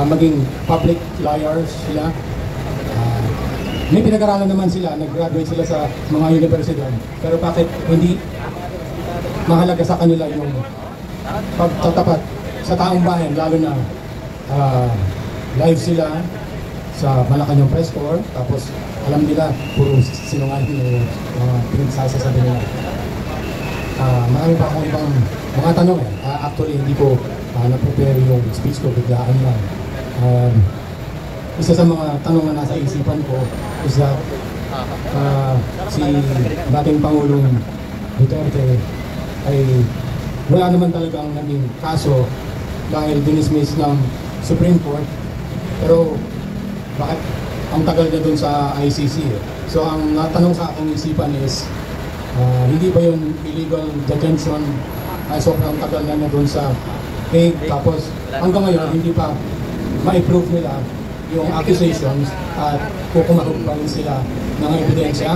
maging public liars sila. May pinag-aralan naman sila, nag-graduate sila sa mga universidad. Pero bakit hindi mahalaga sa kanila yung pagtatapat sa taong bayan, lalo na live sila sa Malacanang Press Corps, tapos alam nila puro sinungaling yung pinagsasasabi nila. Marami pa akong ibang mga tanong actually hindi ko na-prepare yung speech ko, biglaan lang. Isa sa mga tanong na nasa isipan ko is that si dating Pangulong Duterte ay wala naman talagang naging kaso dahil dinismiss ng Supreme Court, pero bakit ang tagal niya dun sa ICC So ang natanong sa aking isipan is hindi ba yung illegal detention ay sobrang tagal na dun sa Hague, tapos hanggang ngayon hindi pa ma-prove nila yung accusations at kukumarog pa rin sila ng ebidensya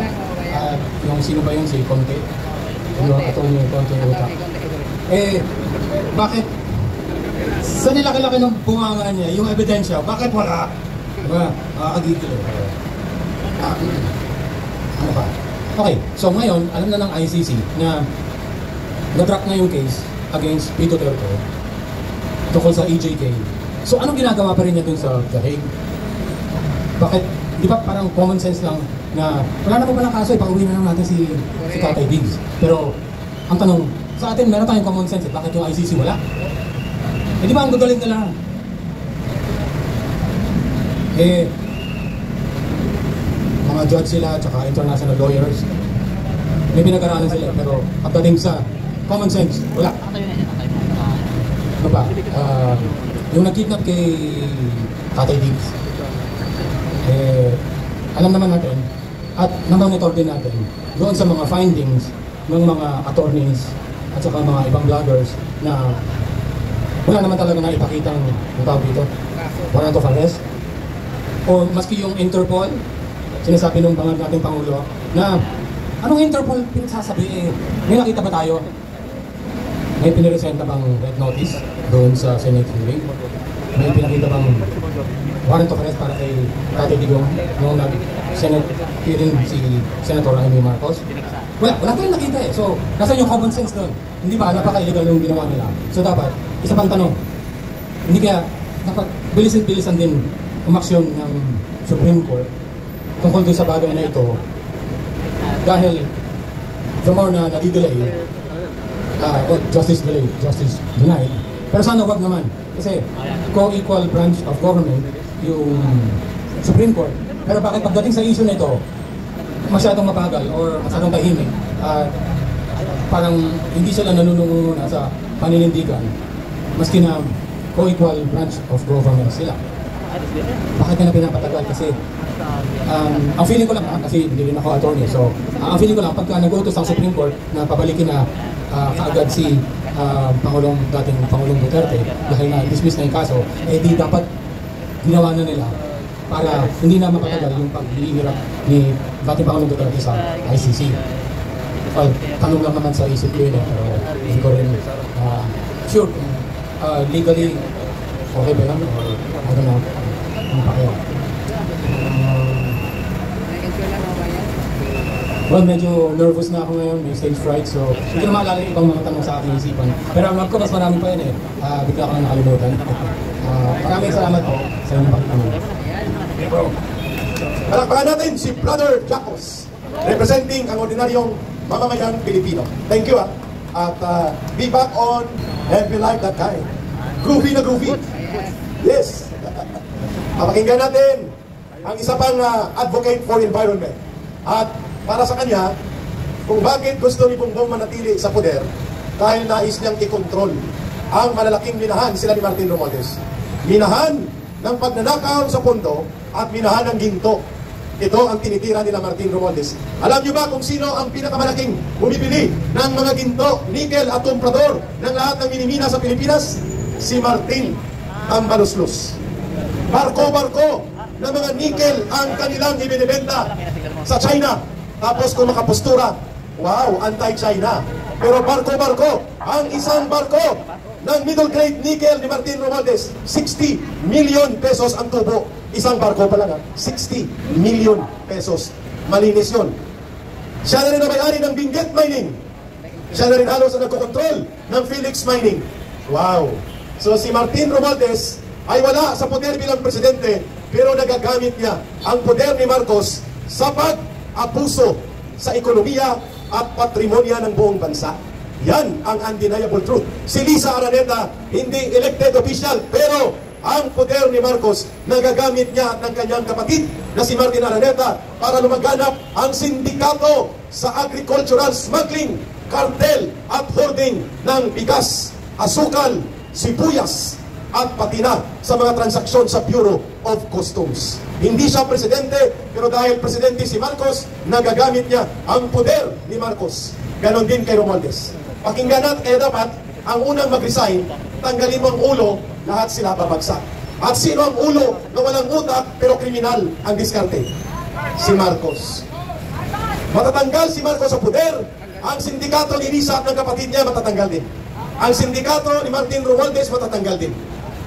at yung sino ba yun, si Conte, yung attorney Conte Uta. Bakit sa nilaki-laki ng bunganga niya, yung ebidensya, bakit wala? Diba? Makakagigil. Ano ba? Okay, so ngayon, alam na ng ICC na na-drop na yung case against P. Duterte tungkol sa EJK. So anong ginagawa pa rin niya dun sa The Hague? Bakit? Di ba parang common sense lang na wala naman palang kaso, ipauwi na lang natin si Tatay Diggs. Pero ang tanong, sa atin meron tayong common sense, bakit yung ICC wala? Di ba ang gagaling nila? Mga judge sila, tsaka international lawyers, may pinag-aralan sila, pero pagdating sa common sense, wala. Ano ba? Yung nag-kidnap kay Tatay Diggs, alam naman natin at namonitor din natin doon sa mga findings ng mga attorneys at saka mga ibang vloggers na wala naman talaga na ipakitang tawag dito, warrant of arrest, o maski yung Interpol, sinasabi ng bangag nating Pangulo na anong Interpol pinagsasabi, may nakita ba tayo? May piniresenta bang red notice doon sa Senate hearing? May pinakita bang warrant of arrest para kay Tatay Digong noong nag-Senate hearing si Senator Amy Marcos? Wala tayong nakita So, nasa yung common sense doon? Hindi ba? Napaka-illegal yung ginawa nila. So dapat, isa pang tanong, hindi kaya dapat bilisan din umaksyon ng Supreme Court tungkol doon sa bagay na ito, dahil the more na nadidelay, justice delayed, justice denied. Pero sana wag naman. Kasi co-equal branch of government yung Supreme Court. Pero bakit pagdating sa issue na ito, masyadong mabagal or masyadong tahimik at parang hindi sila nanununguna sa paninindigan maski na co-equal branch of government sila. Bakit ka na pinapatagal? Kasi ang feeling ko lang, kasi hindi rin ako attorney, so ang feeling ko lang, pagka nag-utos ang Supreme Court na pabalikin na kaagad si dating Pangulong Duterte dahil na-dismiss na yung kaso, di dapat ginawa na nila para hindi na mapatagal yung pag-iirap ni dating Pangulong Duterte sa ICC. Well, tanong lang naman sa isip ko yun pero hindi ko rin sure legally okay ba yan or I don't know ano pa kaya. Well, medyo nervous na ako ngayon, may stage fright, so hindi ko na maalala yung ibang mga tanong sa aking isipan. Pero ang love ko, mas marami pa yun bigla ko na nakalimutan. Maraming salamat po sa inyong pagtanong. Palakpakan natin si Brother Jacos, representing ang ordinaryong mamamayang Pilipino. Thank you At be back on and be like that guy. Groovy na groovy. Yes. Papakinggan natin ang isa pang advocate for environment. At para sa kanya, kung bakit gusto ni Bongbong manatili sa poder, dahil nais niyang i-control ang malalaking minahan sila ni Martin Romualdez. Minahan ng pagnanakaw sa pondo at minahan ng ginto. Ito ang tinitira nila Martin Romualdez. Alam niyo ba kung sino ang pinakamalaking bumibili ng mga ginto, nickel at tumprador ng lahat ng minimina sa Pilipinas? Si Martin ang Maluslos. Barko-barko ng mga nickel ang kanilang ibinibenta sa China. Tapos kung makapostura, wow, anti-China. Pero barko-barko, ang isang barko, ng middle grade nickel ni Martin Romualdez, 60 million pesos ang tubo. Isang barko pa lang, 60 million pesos. Malinis yun. Siya na rin ang may-ari ng Benguet Mining. Siya na rin halos ang nagkokontrol ng Felix Mining. Wow! So si Martin Romualdez ay wala sa poder bilang presidente, pero nagagamit niya ang poder ni Marcos sa pag-abuso sa ekonomiya at patrimonya ng buong bansa. Yan ang undeniable truth. Si Lisa Araneta, hindi elected official, pero ang poder ni Marcos, nagagamit niya ng kanyang kapatid na si Martin Araneta para lumaganap ang sindikato sa agricultural smuggling, cartel at hoarding ng bigas, asukal, sibuyas, at pati na sa mga transaksyon sa Bureau of Customs. Hindi siya presidente, pero dahil presidente si Marcos, nagagamit niya ang poder ni Marcos. Ganon din kay Romualdez. Pakinggan natin, kaya dapat, ang unang mag-resign, tanggalin mo ang ulo, lahat sila babagsak. At sino ang ulo na walang utak, pero kriminal ang diskarte? Si Marcos. Matatanggal si Marcos sa poder, ang sindikato ni Lisa at ng kapatid niya matatanggal din. Ang sindikato ni Martin Romualdez matatanggal din.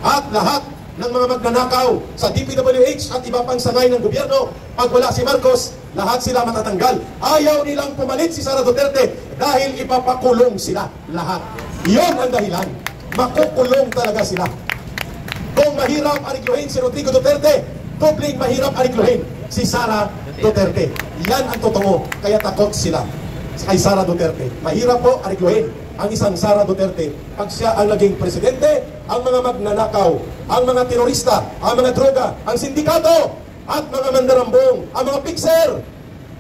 At lahat ng mga magnanakaw sa DPWH at iba pang sangay ng gobyerno, pag wala si Marcos, lahat sila matatanggal. Ayaw nilang pumalit si Sara Duterte dahil ipapakulong sila lahat. Iyon ang dahilan. Makukulong talaga sila. Kung mahirap arigluhin si Rodrigo Duterte, dobling mahirap arigluhin si Sara Duterte. Yan ang totoo, kaya takot sila kay Sara Duterte. Mahirap po arigluhin ang isang Sara Duterte pag siya ang naging presidente. Ang mga magnanakaw, ang mga terorista, ang mga droga, ang sindikato, at mga mandarambong, ang mga fixer,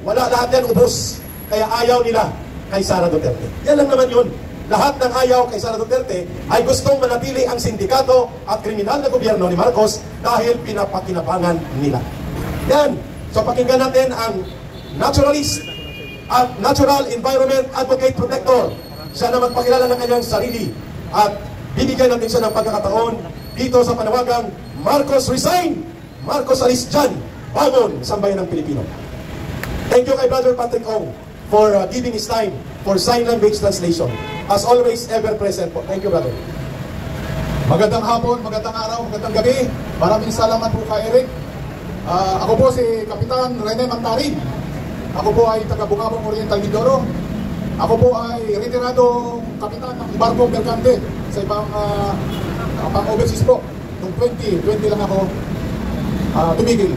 wala, lahat yan ubos. Kaya ayaw nila kay Sara Duterte. Yan lang naman yun. Lahat ng ayaw kay Sara Duterte ay gustong manatili ang sindikato at kriminal na gobyerno ni Marcos dahil pinapakinabangan nila. Yan. So pakinggan natin ang naturalist at natural environment advocate protector. Siya na magpakilala ng kanyang sarili at bibigyan natin siya ng pagkakataon dito sa panawagang Marcos resign! Marcos alis dyan! Bangon! Sambayan ng Pilipino. Thank you kay Brother Patrick Ong for giving his time for sign language translation. As always, ever present po. Thank you, brother. Magandang hapon, magandang araw, magandang gabi. Maraming salamat po kay Eric. Ako po si Kapitan Rene Mantarin. Ako po ay taga-Bungabong Oriental Mindoro. Ako po ay retirado kapitan ng barko merkante sa ibang pang-overseas po. Noong 20 lang ako tumigil.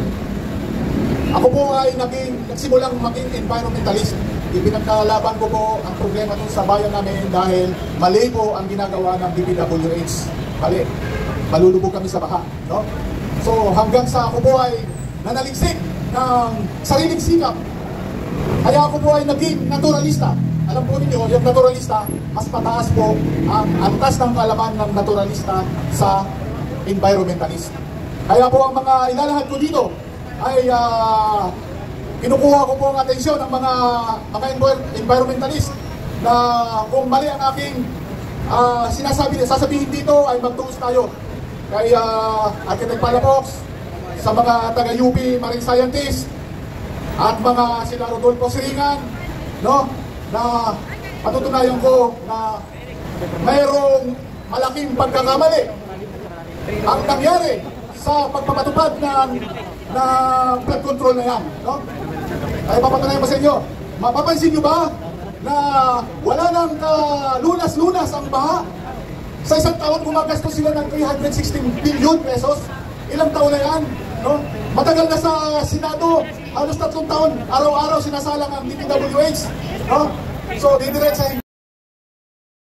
Ako po ay nagsimulang maging environmentalist. Ipinagkalaban ko po ang problema dun sa bayan namin dahil mali po ang ginagawa ng DPWH. Mali. Malulubog kami sa baha. No? So hanggang sa ako po ay nanaliksik ng sariling sikap. Kaya ako po ay naging naturalista. Alam po ninyo, yung naturalista, mas pataas po ang antas ng kalaman ng naturalista sa environmentalist. Kaya po ang mga ilalahad ko dito ay kinukuha ko po ang atensyon ng mga environmentalist na kung mali ang aking sasabihin dito ay magtuos tayo kay Architect Palafox, sa mga taga-UP Marine Scientist at mga sila Rodolfo Siringan, no? Na patutunayan ko na mayroong malaking pagkakamali ang nangyari sa pagpapatupad ng flood control na yan, no? Ay papatunayan ko sa inyo. Mapapansin nyo ba na wala nang lunas-lunas ang baha? Sa isang taon gumagastos sila ng 316 billion pesos. Ilang taon na yan, no? Matagal na sa Senado, halos 3 taon, araw-araw sinasalang ang DPWH, no? So, didiretsahin